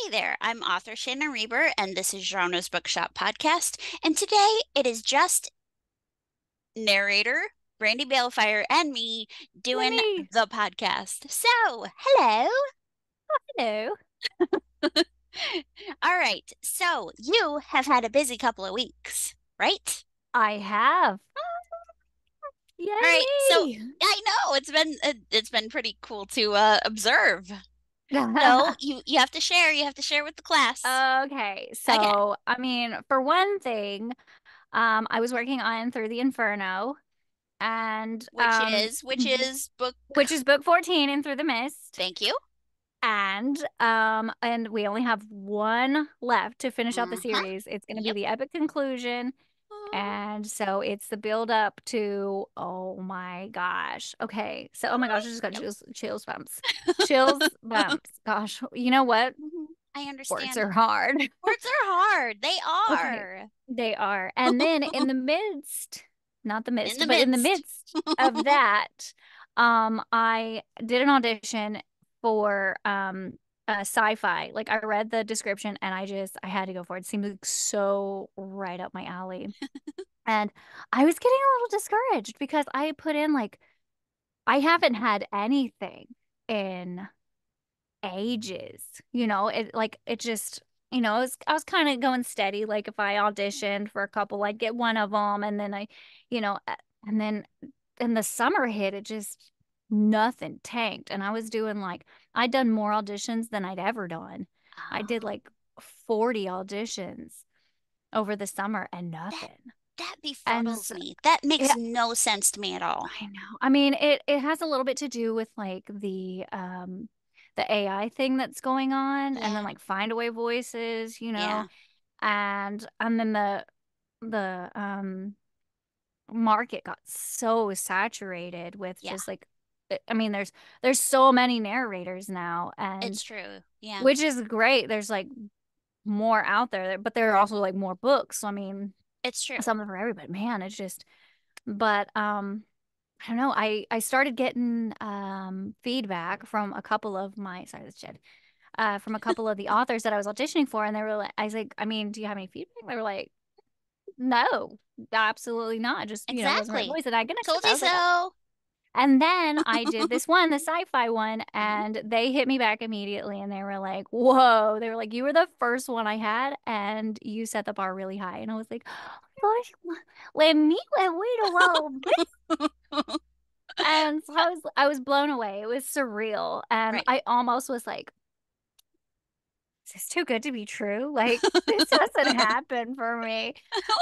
Hey there, I'm author Shannon Reber, and this is Genre's Bookshop Podcast. And today it is just narrator, Brandy Balefire, and me doing Yay! the podcast. So, hello. Hello. All right, so you have had a busy couple of weeks, right? I have. All right, so Yay I know it's been pretty cool to observe. me! So you have to share. You have to share with the class. Okay, Okay, so I mean, for one thing, I was working on Through the Inferno, and which is book. which is book 14 in Through the Mist, Thank you. and we only have one left to finish out the Uh-huh. series. It's going to be Yep. the epic conclusion. And so it's the build up to, oh my gosh. Okay. So, oh my gosh, I just got Yep. chills bumps. Chills bumps. Gosh, you know what? Mhm. I Words understand. are hard. Words are hard. They Okay. are. They are. And then in the midst, not the In midst, the but in the midst. midst of that, I did an audition for sci-fi. Like I read the description and I had to go for it. It seemed like so right up my alley. And I was getting a little discouraged because I put in like I haven't had anything in ages. It just, I was kind of going steady. Like if I auditioned for a couple, I'd get one of them, and then you know, uh, and then the summer hit, it just nothing tanked, and I was doing like I'd done more auditions than I'd ever done. I did Oh, like 40 auditions over the summer and that nothing. that And befuddles so, me. That makes yeah, no sense to me at all. I know. I mean, it has a little bit to do with like the AI thing that's going on, and then Yeah. like find away voices, Yeah. and then the market got so saturated with Yeah. just like I mean there's so many narrators now, and It's true. Yeah. which is great. There's like more out there, but there are also like more books. So I mean, It's true. something for everybody. Man, it's just but I don't know. I started getting feedback from a couple of my sorry, this Jed. From a couple of the authors that I was auditioning for, and they were like, I was like, I mean, do you have any feedback? They were like, no, absolutely not. Just, wasn't the right Exactly. voice. And I get Told accept. I you was like, oh. so. And then I did this one, the sci-fi one, Mhm. and they hit me back immediately, and they were like, whoa. They were like, you were the first one I had, and you set the bar really high. And I was like, oh gosh, let wait a little bit. And so I was blown away. It was surreal. And Right. I almost was like, is this too good to be true? Like this doesn't happen for me.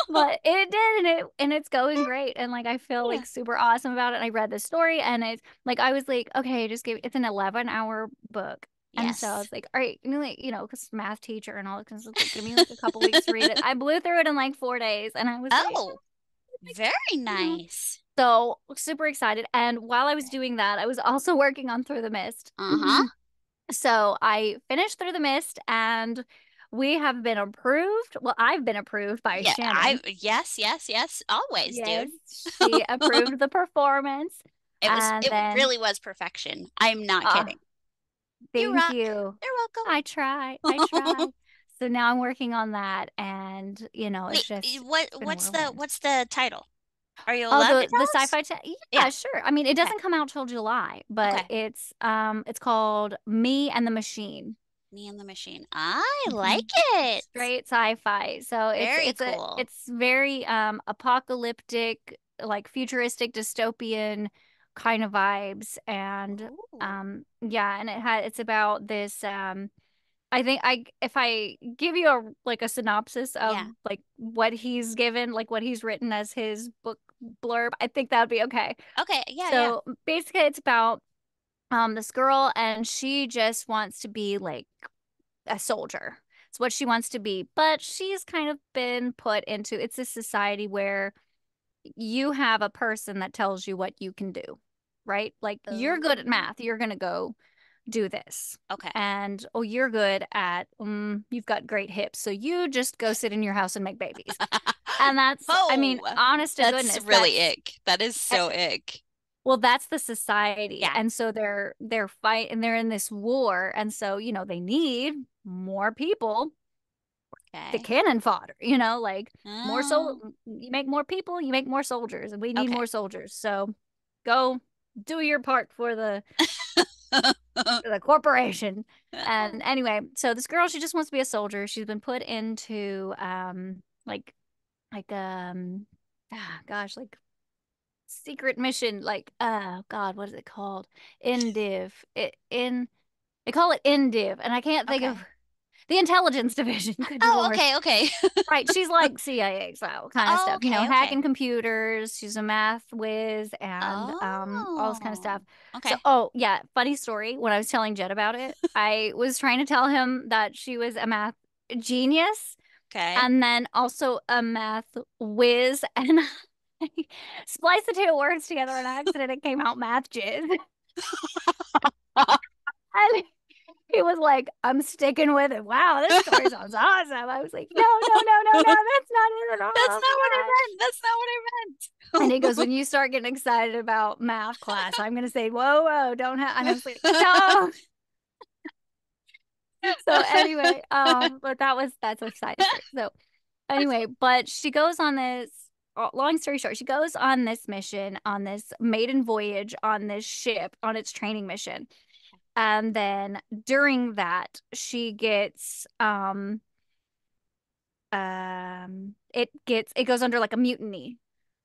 But it did, and it's going great. And like I feel Yeah. like super awesome about it. And I read the story, and it's like I was like, okay, just give it's an 11-hour book. And so I Yes. was like, all right, like, because math teacher and all that kind of stuff, like, give me like a couple weeks to read it. I blew through it in like 4 days, and I was like, Oh, very "Mhm." nice. So super excited. And while I was doing that, I was also working on Through the Mist. Uh-huh. So I finished Through the Mist, and we have been approved. Well, I've been approved by Yeah, I Shannon. yes, yes, yes, always, Yes, dude. she approved the performance. And It then, really was perfection. I'm not uh, kidding. You thank rock. you. You're I try. I welcome. try. So now I'm working on that, and Wait, it's just what been a whirlwind. what's the title? Are you Oh, allowed to the tell us? sci-fi Yeah. yeah, sure. I mean, it Okay. doesn't come out till July, but Okay. it's called Me and the Machine. Me and the Machine. I like Mhm. it. Straight sci-fi. So it's Very it's a cool. it's very apocalyptic, like futuristic dystopian kind of vibes, and Ooh. yeah, and it's about this I think I if I give you a synopsis of Yeah. like what he's given, like what he's written as his book blurb, I think that would be okay. Okay. Yeah, yeah. So basically it's about this girl, and she just wants to be like a soldier. It's what she wants to be. But she's kind of been put into it's a society where you have a person that tells you what you can do, right? Like you're good at Oh. math, you're gonna go do this. Okay. And oh, you're good at you've got great hips, so you just go sit in your house and make babies. And that's, I mean, Oh, honest to that's goodness, really ick. That is so ick. well, that's the society. Yeah. And so they're fighting, they're in this war, and so, they need more people, the Okay. cannon fodder, like more Oh, you make more people, you make more soldiers, and we need okay. more soldiers. So go do your part for the corporation. And anyway, so this girl, she just wants to be a soldier. She's been put into like gosh, like secret mission, like God, what is it called? Indiv. They call it Indiv, and I can't think of Okay. the intelligence division. Good Oh, Lord. okay, okay. Right, she's like CIA style kind of Oh, stuff, okay, okay. hacking computers. She's a math whiz and all this kind of stuff. Oh, So, okay. oh yeah, funny story. When I was telling Jed about it, I was trying to tell him that she was a math genius Okay. and then also a math whiz, and I spliced the two words together on accident. It came out math jizz. And he was like, I'm sticking with it. Wow, this story sounds awesome. I was like, no, no, no, no, no, that's not it at all. That's Oh not what I my gosh. meant. That's not what And he I goes, meant. when you start getting excited about math class, I'm gonna say, whoa, whoa, don't have. And I was like, no. So anyway, but that's a side story. So anyway, but she goes on this. Long story short, she goes on this mission, on this maiden voyage, on this ship, on its training mission, and then during that, she gets it goes under like a mutiny.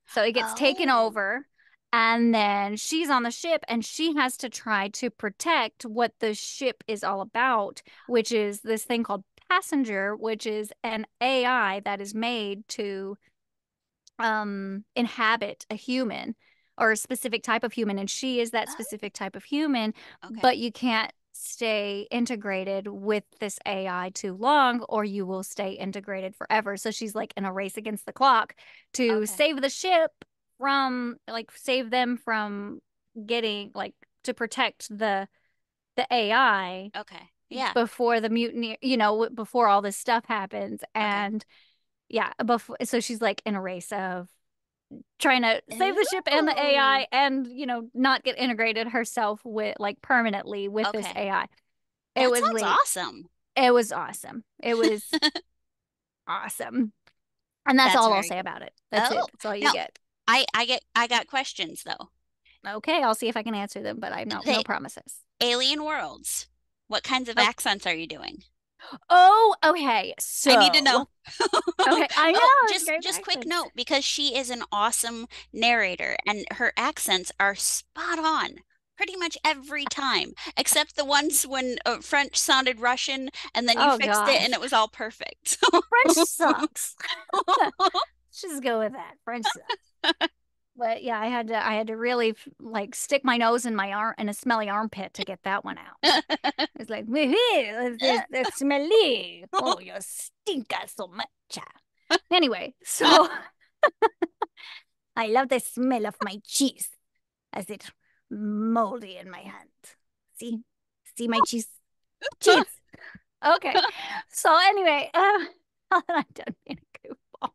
So it gets taken Oh, over, and then she's on the ship and she has to try to protect what the ship is all about, which is this thing called Passenger, which is an AI that is made to inhabit a human or a specific type of human, and she is that oh, specific type of human, okay. but you can't stay integrated with this AI too long or you will stay integrated forever. So she's like in a race against the clock to Okay. save the ship from like save them from getting like to protect the AI Okay. Yeah. before the mutiny, before all this stuff happens. Okay. And yeah, before so she's like in a race of trying to save the ship and the Ooh. AI and, not get integrated herself with like permanently with this Okay. AI. It That was sounds like, awesome. it was awesome. It was awesome. And that's That's all I'll very say cool. about it. That's Oh, it. That's all you now get. I got questions though. Okay, I'll see if I can answer them, but I know no The promises. alien worlds. What kinds of Oh, accents are you doing? oh, okay. I need to know. So, okay, I Oh, know it's great just quick accents. note because she is an awesome narrator and her accents are spot on pretty much every time, except the ones when French sounded Russian and then you Oh fixed it and gosh. it was all perfect. French sucks. Let's just go with that. French sucks. But yeah, I had to really like stick my nose in my arm in a smelly armpit to get that one out. It's like, it's smelly. Oh, you stink so much. Anyway, so I love the smell of my cheese as it moldy in my hand. See, see my cheese, cheese. Okay, so anyway, I'm done being a goofball.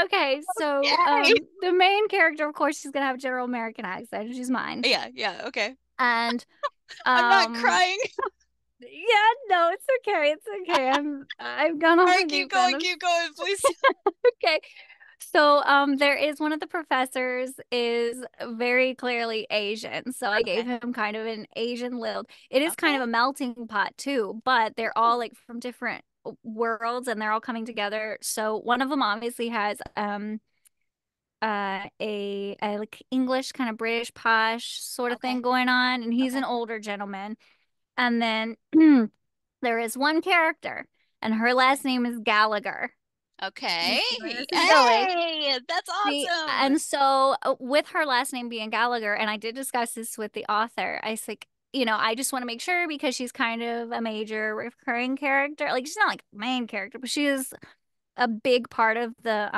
Okay, so Yay! the main character, of course, she's gonna have a general American accent. She's mine. Yeah, yeah, okay. And I'm not um crying. yeah, no, it's okay. It's okay. I've gone All off the right, deep end of keep going, please. okay. So there is one of the professors is very clearly Asian. So I gave Okay. him kind of an Asian lilt. It is kind Okay. of a melting pot too, but they're all Ooh, like from different worlds and they're all coming together. So one of them obviously has a like English kind of British posh sort of thing okay. going on, and he's an Okay. older gentleman. And then there is one character, and her last name is Gallagher. You Okay. see where this is going. Hey, that's See, awesome. and so with her last name being Gallagher, and I did discuss this with the author, I was like, I just want to make sure because she's kind of a major recurring character. Like she's not like main character, but she is a big part of the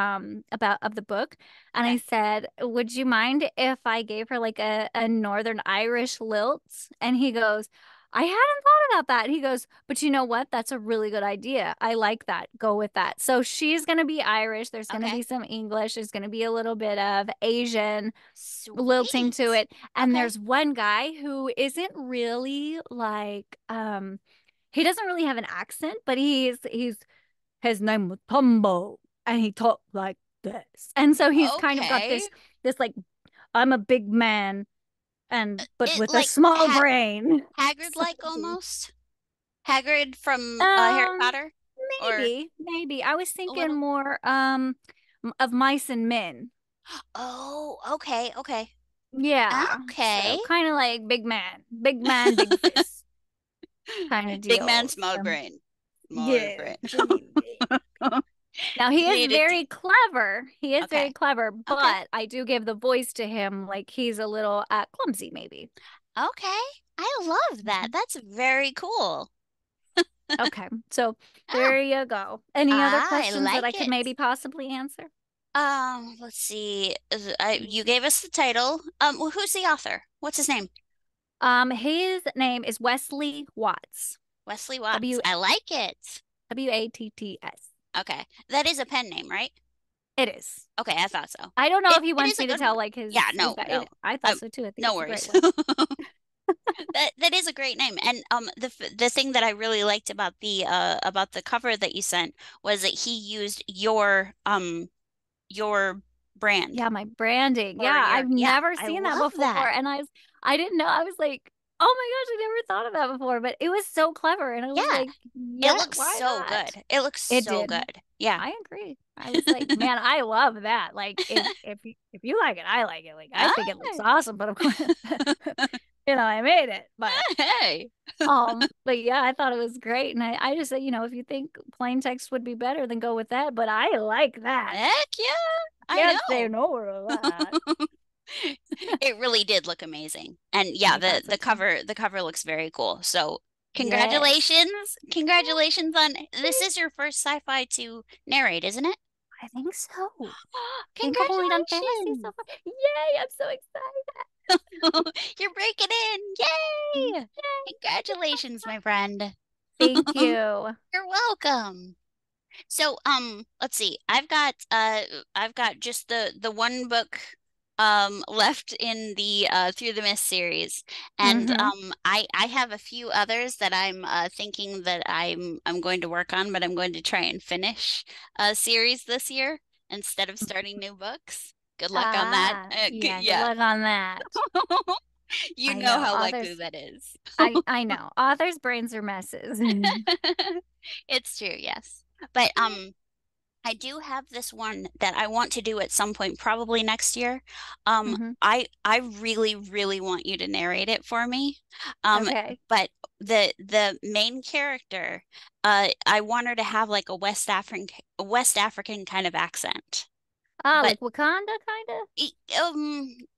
book. And I Okay. said, would you mind if I gave her like a Northern Irish lilt? And he goes, I hadn't thought about that. He goes, but you know what? That's a really good idea. I like that. Go with that. So she's going to be Irish. There's going to Okay. be some English. There's going to be a little bit of Asian lilting to Sweet. it. And Okay. there's one guy who isn't really like, he doesn't really have an accent, but his name was Tumbo and he talked like this. And so he's kind of got Okay. this like, I'm a big man and but It with a like small brain. Hagrid So like he almost. Hagrid from Harry Um, Potter, or maybe. I was a thinking little. more of mice and men. Oh, okay, okay, Yeah. okay. So kind of like big man, big fist kind of Big man, deal. small So brain, small yeah, brain. indeed. Now he is Need a very D. clever. He is very Okay, clever, okay, but I do give the voice to him like he's a little clumsy maybe. okay. I love that. Mhm. That's very cool. Okay. So Oh, there you go. Any other I questions that I like could it. maybe possibly answer? Let's see. You gave us the title. Well, who's the author? What's his name? His name is Wesley Watts. Wesley Watts. W I like it. Watts. Okay, that is a pen name, right? It is. Okay, I thought so. I don't know if he It wants is a me to good tell one. like Yeah, his no, back. no. I thought Um, so too. I think no it's a great worries. one. That is a great name. And the thing that I really liked about the cover that you sent was that he used your brand Yeah, my branding. or Yeah, your I've yeah, never I seen that love before, that. and I didn't know. I was like, oh my gosh, I never thought of that before. But it was so clever, and I was Yeah, like, it yeah, looks why so not? good. It looks It so did. good. Yeah. I agree. I was like, man, I love that. Like, if you like it, I like it. Like, I Ah, think it looks awesome. But of course, I made it. hey. But yeah, I thought it was great. And I just said, if you think plain text would be better, then go with that. But I like that. Heck yeah, I Can't say know. no to that. It really did look amazing. And yeah, I thought so too. the cover looks very cool. So Yes. congratulations. Congratulations on this is your first sci-fi to narrate, isn't it? I think so. I think I've only done fantasy so Congratulations. far. Yay, I'm so excited. You're breaking in. Yay! Congratulations, my friend. Thank you. You're welcome. So, let's see. I've got just the one book left in the Through the Mist series. And Mm-hmm. I have a few others that I'm thinking that I'm going to work on, but I'm going to try and finish a series this year instead of starting new books. Good luck on that. Yeah, good Yeah. luck on that. You I know know. how likely Authors, that is. I know. Authors' brains are messes. It's true, yes. But I do have this one that I want to do at some point, probably next year. Mm-hmm. I really, really want you to narrate it for me. Um, Okay. but the main character, I want her to have like a West African kind of accent. Ah, But like Wakanda, kind of?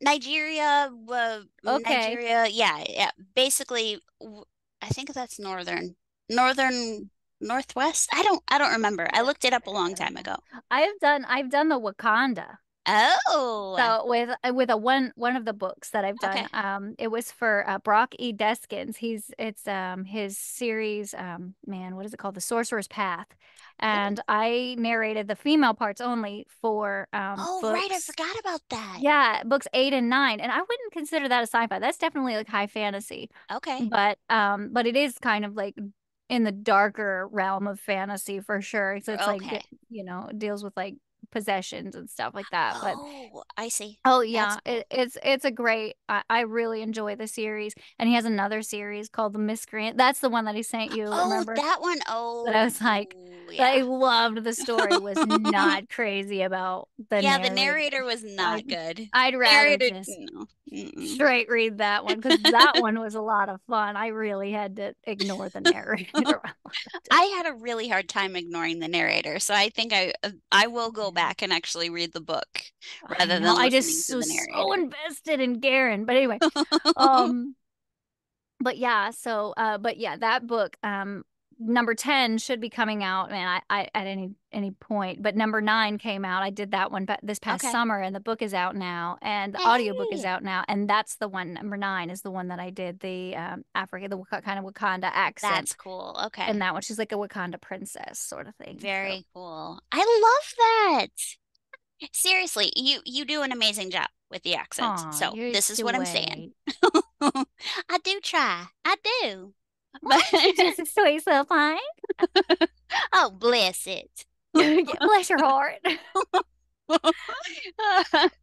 Nigeria, Okay. Nigeria, yeah, yeah. Basically, I think that's northern, northwest. I don't remember. I looked it up a long time ago. I've done the Wakanda. Oh, So with a one of the books that I've done, okay. it was for Brock E. Deskins. It's his series, man, what is it called? The Sorcerer's Path. Oh, And I narrated the female parts only for oh, right. I books. forgot about that. Yeah, books 8 and 9. And I wouldn't consider that a sci-fi. That's definitely like high fantasy. Okay, But it is kind of like in the darker realm of fantasy for sure. So it's like okay. deals with like possessions and stuff like that. But Oh, I see. oh That's yeah, cool. it's a great. I really enjoy the series, and he has another series called The Miscreant. That's the one that he sent you. Oh, Remember? that one. But I Oh, was like, that I yeah. loved the story. Was not crazy about the Yeah, the narrator. narrator was I not good. I'd rather Narrator, just no. Mm-mm. straight read that one because that one was a lot of fun. I really had to ignore the narrator. I had a really hard time ignoring the narrator, so I think I will go Yeah. back and actually read the book I rather know. than I listening just to the was so narrator. invested in Garen. But anyway, um, but yeah, so but yeah, that book, number 10 should be coming out, man, I at any point, but number 9 came out. I did that one this past Okay. summer, and the book is out now, and the audiobook is Hey, out now, and that's the one. Number 9 is the one that I did the Africa, the kind of Wakanda that's accent, cool. and Okay. that one, she's like a Wakanda princess sort of thing. So, Very cool. I love that. Seriously, you do an amazing job with the accent. oh, So you're this is what I'm saying. sweet. I do try. I do. But Aren't you just a sweet little thing? oh, bless it. Yeah, bless your heart.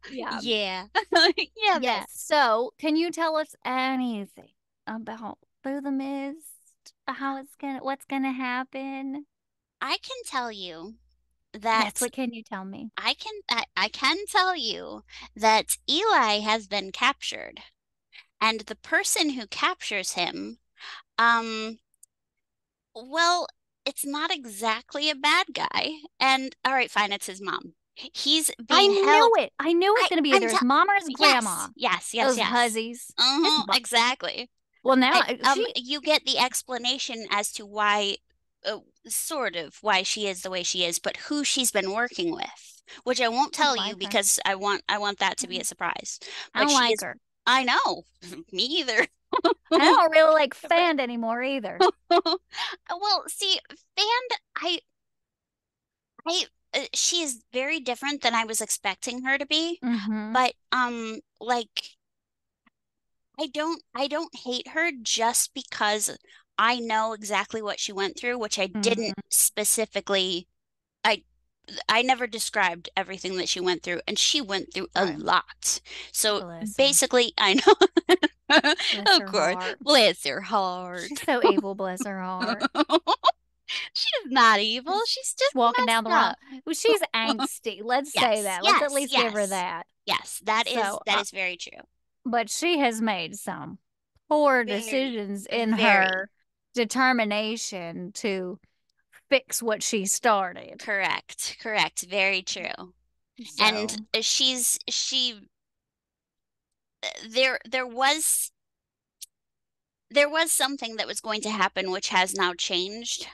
Yeah. Yeah. Yeah, Yes. So, can you tell us anything about Through the Mist? How it's gonna, what's gonna happen? I can tell you Yes, that what can you tell me? I can tell you that Eli has been captured, and the person who captures him, um, well, it's not exactly a bad guy. And all right, fine, it's his mom. He's I being knew held. it. I knew it was I gonna be I'm either his tell mom or his grandma. Yes, yes, yes, Those yes. hussies. His Uh-huh, mom. exactly. Well, now But she. you get the explanation as to why, sort of why she is the way she is, but who she's been working with, which I won't I don't tell you like her. because I want that to be a surprise. I But don't she like is. her. I know, me either. I don't really like But Fand anymore either. well, see, Fand, I she is very different than I was expecting her to be, Mm-hmm. but like I don't hate her just because I know exactly what she went through, which I didn't Mm-hmm. specifically I I never described everything that she went through, and she went through a Right. lot. So Bless her. basically, I know, Bless of her course, heart. bless her heart. She's so evil, bless her heart. She's not evil. She's She's just walking down messed the wrong. up. Well, she's angsty. Let's say Yes, that. Let's at yes, least give her yes, that. yes. So, That is very true. but she has made some poor Very, decisions in very her determination to fix what she started. correct. Correct. Very true. And So, she there there was something that was going to happen which has now changed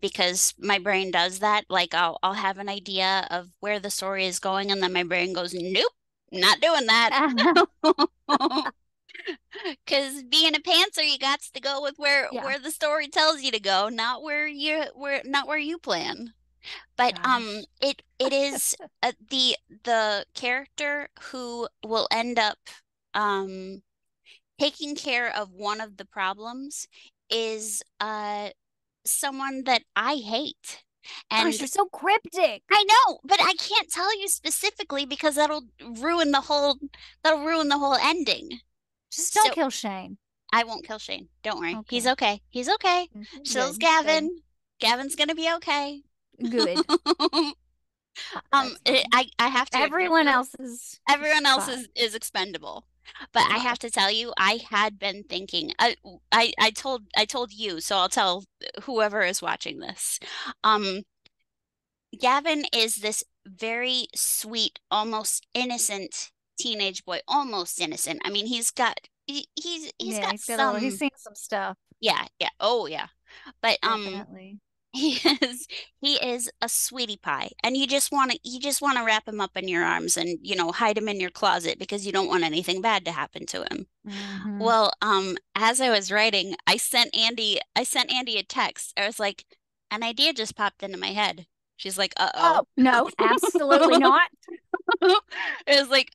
because my brain does that, like I'll have an idea of where the story is going and then my brain goes nope, not doing that. Because being a pantser, you got to go with yeah. where the story tells you to go, not where you plan. But Gosh. it is the character who will end up um taking care of one of the problems is someone that I hate. Gosh, And you're so cryptic. I know, but I can't tell you specifically because that'll ruin the whole ending. Just don't So kill Shane. I won't kill Shane. Don't worry. He's Okay. okay. He's okay. So's Good. Good. Gavin. Gavin's gonna be okay. Good. That's fine. I have to admit Everyone though, else is everyone else fine. is expendable. But I have Well, to tell you, I had been thinking. I told you, so I'll tell whoever is watching this. Um, Gavin is this very sweet, almost innocent teenage boy. Almost innocent. I mean, he's yeah, got he's some. seen some stuff. Yeah, yeah. Oh, yeah. But Definitely. he is he is a sweetie pie, and you just want to wrap him up in your arms and hide him in your closet because you don't want anything bad to happen to him. Mm-hmm. Well, as I was writing, I sent Andy a text. I was like, an idea just popped into my head. She's like, uh-oh. Oh, no, absolutely not. It was like,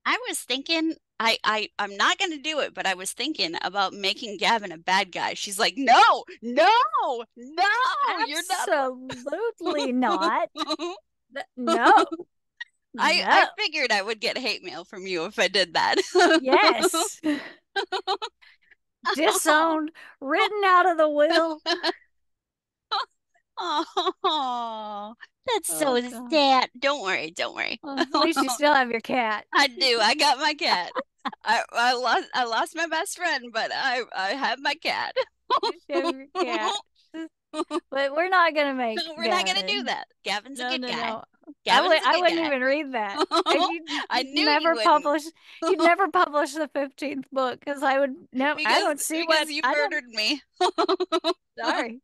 I was thinking I'm not gonna do it, but I was thinking about making Gavin a bad guy. She's like, no, no, no, you're not. Absolutely not. No, I no. figured I would get hate mail from you if I did that. Yes. Disowned, written out of the will. Oh, that's Oh, so God. sad. Don't worry, don't worry. Well, at least you still have your cat. I do. I got my cat. I lost my best friend, but I have my cat. You still have your cat. But we're not gonna make We're not gonna do Gavin. that. Gavin's a No, good no, guy. no. Gavin's a I good wouldn't guy. even read that. And I you'd knew you never wouldn't. publish you'd never publish the 15th book because I would no, I Because don't see what you I don't murdered me. sorry.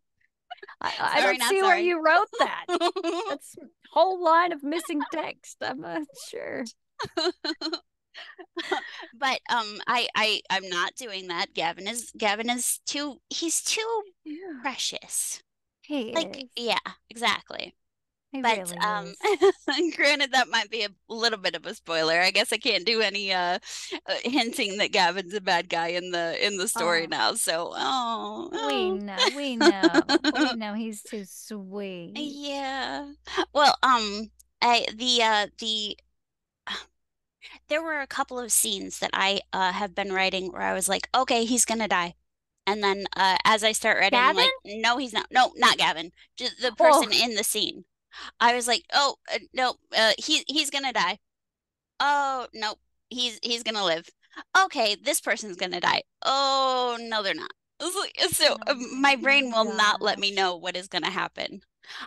I Sorry, don't not see where sorry. you wrote that. That's a whole line of missing text. I'm not sure. But I'm not doing that. Gavin is too he's too Yeah. precious. He Like, is. yeah, exactly. He But really is. granted that might be a little bit of a spoiler. I guess I can't do any hinting that Gavin's a bad guy in the story Oh, now. So, we know he's too sweet. yeah. Well, I the there were a couple of scenes that I have been writing where I was like, okay, he's gonna die. And then as I start writing, I'm Gavin? like, no, he's not. No, not Gavin. Just the Oh, person in the scene. I was like, oh, no, he's gonna die. Oh, nope. He's gonna live. Okay, this person's gonna die. Oh, no, they're not. So oh my my brain will not let me gosh. know what is gonna happen.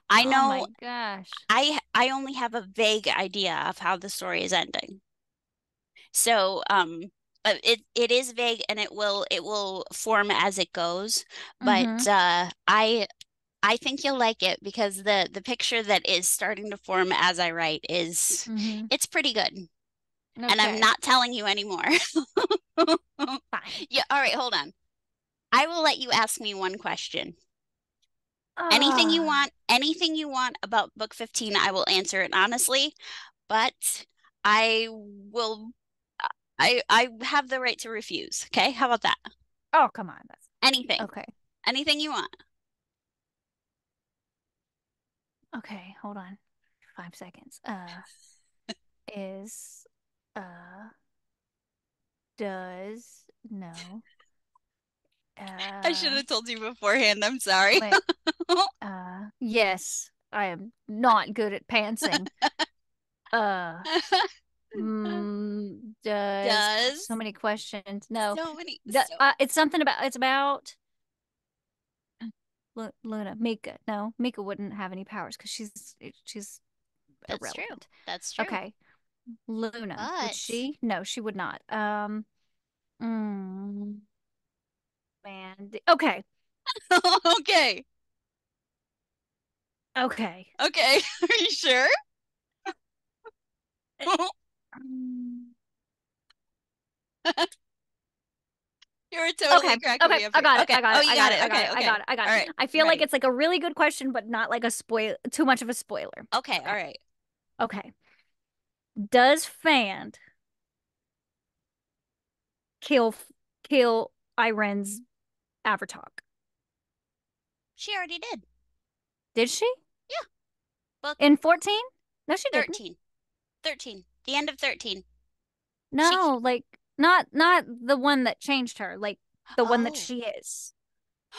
I Oh my know gosh. I only have a vague idea of how the story is ending. So it is vague and it will form as it goes, but Mm-hmm. I think you'll like it because the picture that is starting to form as I write is Mm-hmm. it's pretty good. And I'm Okay. not telling you anymore. Fine. Yeah, all right, hold on. I will let you ask me one question. Ah, Anything you want about book 15, I will answer it honestly, but I will I have the right to refuse. Okay? How about that? oh, come on. That's Anything. okay. Anything you want. Okay, hold on. 5 seconds. Is uh does no. I should Uh have told you beforehand. I'm sorry. wait. Yes, I am not good at pantsing. Uh does God, so Does many questions. No. so many so It's something about it's about Luna, Mika. No, Mika wouldn't have any powers because she's that's true. irrelevant. That's true. Okay. Luna, would But she? No, she would not. Mm, man. Okay. okay. Okay. Okay. Are you sure? Uh, um, You were Okay. totally cracking Okay. me up I here. got it. Okay. I got Oh, it. you I got got it. it. I got Okay. it. I got Okay. it. I got All it. right. I I'm feel like ready. it's like a really good question, but not like a spoil too much of a spoiler. Okay. All Okay. right. Okay. Does Fand kill kill Iren's avatar? She already did. Did she? Yeah. Book In 14? No, she didn't. 13. 13. The end of 13. She No, like not the one that changed her, like the one that Oh. she is.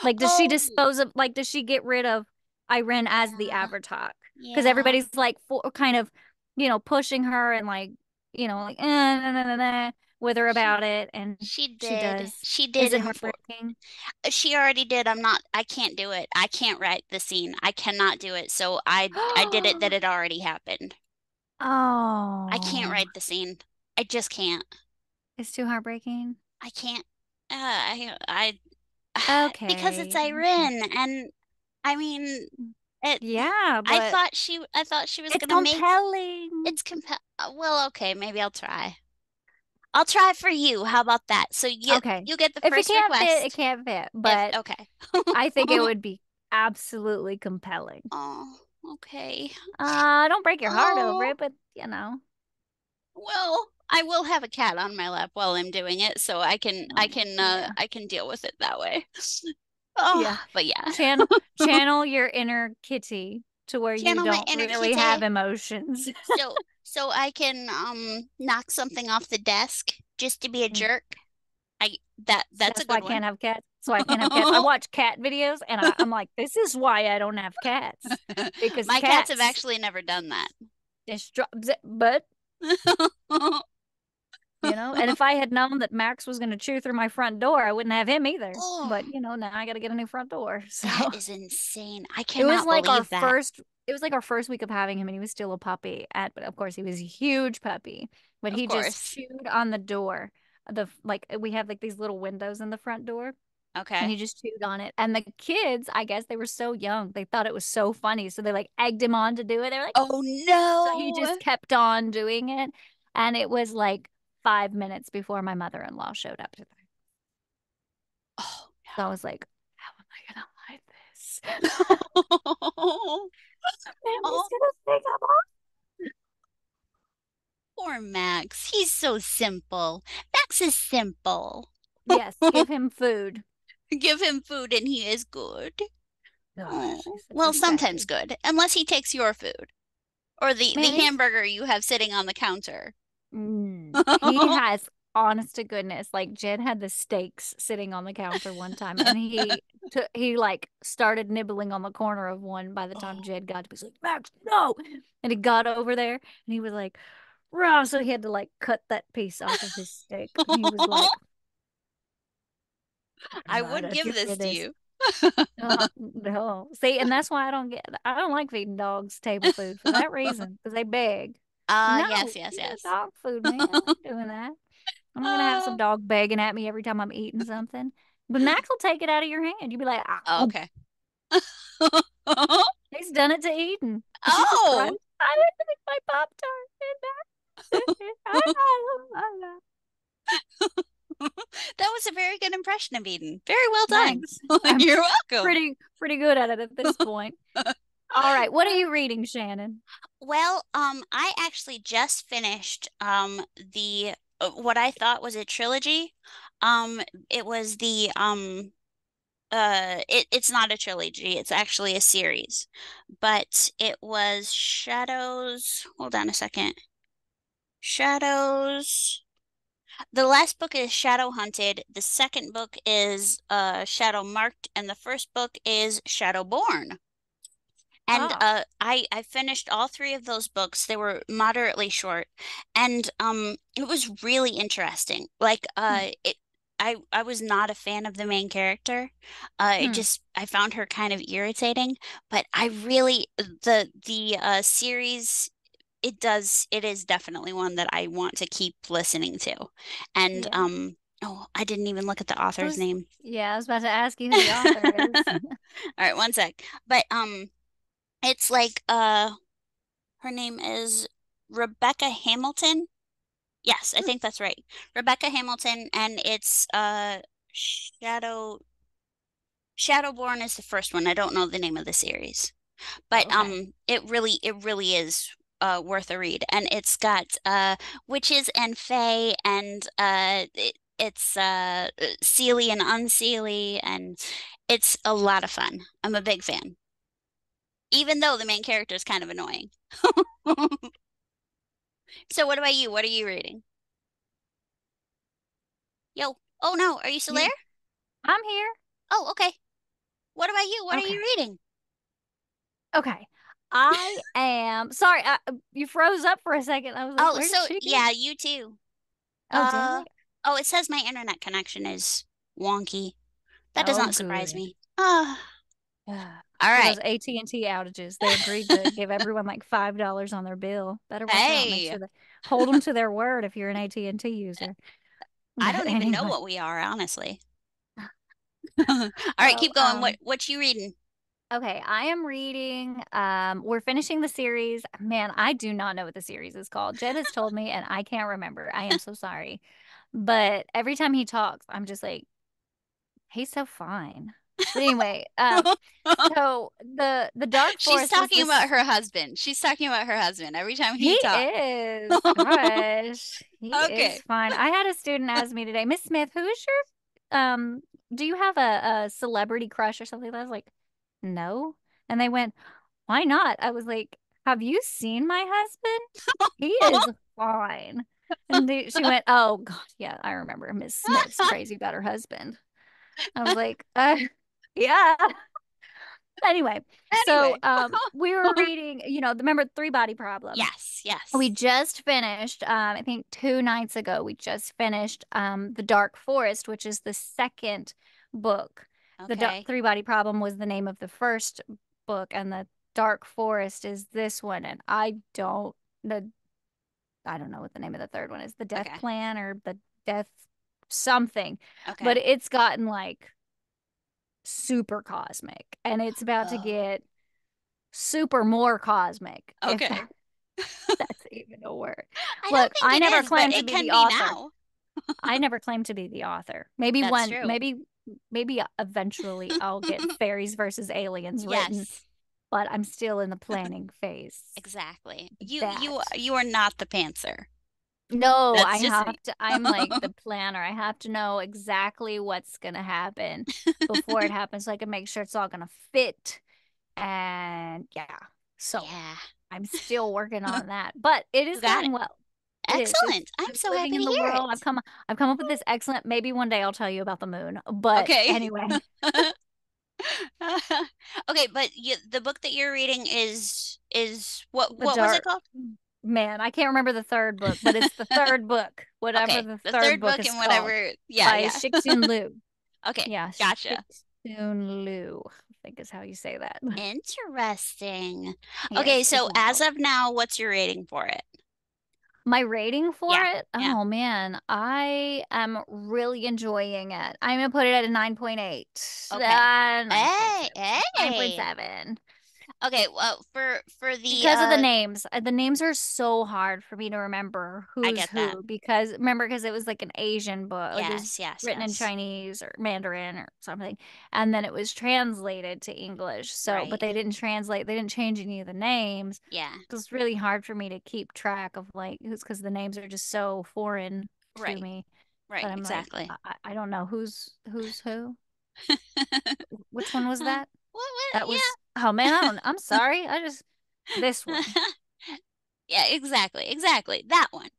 Like, does she Oh. dispose of, like, does she get rid of Irene as the Yeah. avatar? Because Yeah. everybody's like kind of, pushing her and like, like, nah, nah, nah, nah, with her She about it. And she she did. does. She Is did it in four. heartbreaking? She already did. I can't do it. I can't write the scene. I cannot do it. So I did it that it already happened. I can't Oh, write the scene. I just can't. it's too heartbreaking. I can't. I because it's Okay. Irene, and I mean it. Yeah, but I thought she was it's gonna make compelling. it's compel. Well, okay, maybe I'll try. I'll try for you. How about that? So Okay. you get the If it first can't fit, it request. can't fit. If But okay. I think it would be absolutely compelling. Oh, okay. Don't break your heart over Oh, it, but you know. well, I will have a cat on my lap while I'm doing it, so Yeah. I can deal with it that way. Oh, Yeah. but yeah. Channel your inner kitty to where you Channel my don't inner really have kitty. emotions. So I can knock something off the desk just to be a Mm. jerk. I that's a That's why I good one. can't have cats. That's why I can't have cats. I watch cat videos and I'm like, this is why I don't have cats. Because My cats have cats actually never done that. but and if I had known that Max was going to chew through my front door, I wouldn't have him either. Oh, But now I got to get a new front door. So that is insane. I it was cannot like our believe that. first it was like our first week of having him and he was still a puppy. But of course he was a huge puppy. But Of he just course. chewed on the door. The like we have like these little windows in the front door. and Okay. he just chewed on it. And the kids, I guess they were so young, they thought it was so funny. So they like egged him on to do it. They're like, Oh so he no. just kept on doing it. And it was like 5 minutes before my mother-in-law showed up to the Oh So I was like, how am I gonna hide this? no. Family's Oh, gonna think I'm poor Max. He's so simple. Max is simple. Yes, give him food. Give him food and he is good. Gosh, Oh, he's such well, a sometimes fatty. good, unless he takes your food or the Man, he's hamburger you have sitting on the counter. he has honest to goodness, like Jen had the steaks sitting on the counter one time and he like started nibbling on the corner of one by the time Oh, Jed got to be like, Max, no. And he got over there and he was like, raw. So he had to like cut that piece off of his steak. And he was like, I I would gotta give get rid this of to this. you. No. See, and that's why I don't like feeding dogs table food for that reason, because they beg. No, Yes, yes, give me yes. dog food, man. I ain't doing that. I'm not gonna have some Uh, dog begging at me every time I'm eating something. But Max will take it out of your hand. You'd be like, oh, okay. he's done it to Eden. She's just crying. Oh, I didn't make my Pop Tart. that was a very good impression of Eden. Very well done. Thanks. I'm You're welcome. pretty good at it at this point. All right, what are you reading, Shannon? Well, I actually just finished the what I thought was a trilogy. It was the it's not a trilogy, it's actually a series. But it was Shadows. Hold on a second. Shadows. The last book is Shadow Hunted. The second book is Shadow Marked, and the first book is Shadow Born. And Oh, I finished all three of those books. They were moderately short, and it was really interesting. Like hmm, I was not a fan of the main character. It hmm, just I found her kind of irritating, but I really the series it is definitely one that I want to keep listening to. And yeah. oh, I didn't even look at the author's Who's, name. yeah, I was about to ask you who the All author is. right, one sec. But it's like her name is Rebecca Hamilton. Yes, I Hmm, think that's right. Rebecca Hamilton, and it's Shadow Shadowborn is the first one. I don't know the name of the series. But okay. it really is worth a read. And it's got witches and fae and it's Seelie and Unseelie and it's a lot of fun. I'm a big fan. Even though the main character is kind of annoying. So what about you? What are you reading? Yo. Oh no, are you still there? You, I'm here. Oh, okay. What about you? What are you Okay. reading? Okay. I am sorry. You froze up for a second. I was like, Oh, where did so she go? yeah, you too. Oh, did I? Uh, oh, it says my internet connection is wonky. That does Oh, not surprise good. me. Ah, Yeah. all For right. those AT&T outages, they agreed to give everyone like $5 on their bill. Better watch out. Make Hey, sure they hold them to their word if you're an AT&T user. I But don't even know anyway, what we are, honestly. All right, well, keep going. What you reading? okay, I am reading. We're finishing the series. Man, I do not know what the series is called. Jed has told me, and I can't remember. I am so sorry. But every time he talks, I'm just like, he's so fine. But anyway, so the Dark She's Forest was talking about this. her husband. She's talking about her husband every time He he talks. is, gosh, he is Okay. fine. I had a student ask me today, Miss Smith, who is your do you have a celebrity crush or something? I was like, no. And they went, why not? I was like, have you seen my husband? He is fine. And she went, oh God, yeah, I remember Miss Smith's crazy about her husband. I was like, yeah. Anyway, so Anyway. we were reading, remember the three body problem. Yes, We yes. just finished, I think 2 nights ago, we just finished The Dark Forest, which is the second book. Okay. Three Body Problem was the name of the first book, and The Dark Forest is this one. And the, I don't know what the name of the third one is, The Death Okay. Plan or The Death something. But Okay. it's gotten like super cosmic, and it's about to Oh, get super more cosmic, if okay. that's even a word. I don't Look, think I it never is, but claimed to it be can the be author. now. I never claimed to be the author. Maybe That's one, true. maybe eventually I'll get fairies versus aliens written, Yes, but I'm still in the planning phase. exactly. With You that. you are not the pantser. No, I That's just have me. to, I'm like the planner. I have to know exactly what's gonna happen before it happens so I can make sure it's all gonna fit. And yeah, so Yeah. I'm still working on that, but it You is got it. going well. It is. Excellent. I'm I'm so living happy to in the hear world. it. I've come up with this excellent, maybe one day I'll tell you about the moon. But Okay. anyway, Okay, but the book that you're reading is the what was it dark called? man, I can't remember the third book, but it's the third book, whatever Okay, the the third third book book is and called, whatever. Yeah, by yeah. Shixin Liu. Okay, Yeah, gotcha. Shixin Liu, I think is how you say that. Interesting. Okay, Yes, it's so as wild. of now, what's your rating for it? My rating for Yeah, it, yeah. oh man, I am really enjoying it. I'm gonna put it at a 9.8. Okay. Hey, 9.7. hey. 9.7. Okay, well, for the Because of the names. The names are so hard for me to remember I who's get that. who. Because remember, because it was like an Asian book, like it was Yes, yes, written in yes. Chinese or Mandarin or something, and then it was translated to English. So, but Right. they didn't translate, they didn't change any of the names. Yeah. So it's really hard for me to keep track of like who's, because the names are just so foreign to Right. me Right, that I'm like, exactly. I don't know who's who. Which one was that? What? That was, oh man, I don't, I'm sorry. This Yeah. one. Yeah, exactly. Exactly. That one.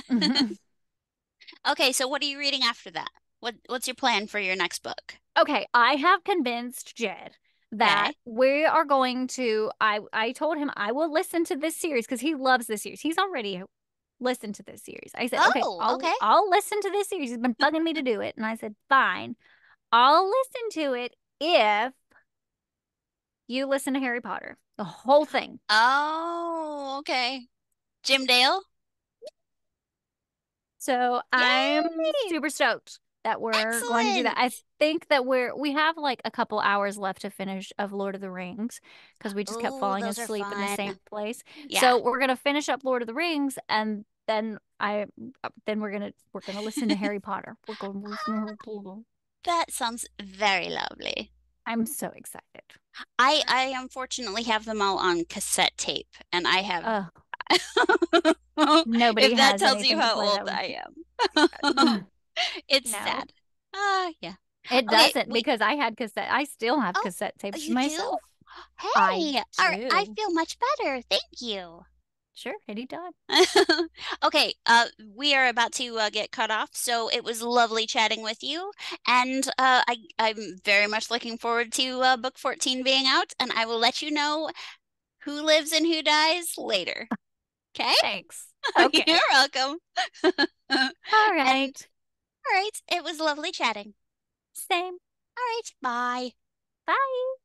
Mhm. Okay, so what are you reading after that? What's your plan for your next book? Okay, I have convinced Jed that Okay. we are going to, I told him I will listen to this series because he loves this series. He's already listened to this series. I said, "Okay, Oh, okay. I'll listen to this series. He's been bugging me to do it." And I said, "Fine. I'll listen to it if you listen to Harry Potter, the whole thing." Oh, okay. Jim Dale? So I'm Yay! super stoked that we're going to do that. I Excellent. think that we have like a couple hours left to finish of Lord of the Rings because we just kept Oh, falling those are asleep in the fun. same place. Yeah. So we're gonna finish up Lord of the Rings and then we're gonna listen to Harry Potter. We're going to listen to Harry Potter. That sounds very lovely. I'm so excited. I unfortunately have them all on cassette tape, and I have Uh, if nobody that has tells you anything to how play old that with. I am. It's No, sad. Yeah. it Okay, doesn't we because I still have oh, cassette tapes you do? myself. I Hey, all right, I do. feel much better. Thank you. Sure, anytime. Okay, we are about to get cut off, so it was lovely chatting with you, and I'm very much looking forward to book 14 being out, and I will let you know who lives and who dies later. Okay? Thanks. Okay. You're welcome. All And right. all right, it was lovely chatting. Same. All right, bye. Bye.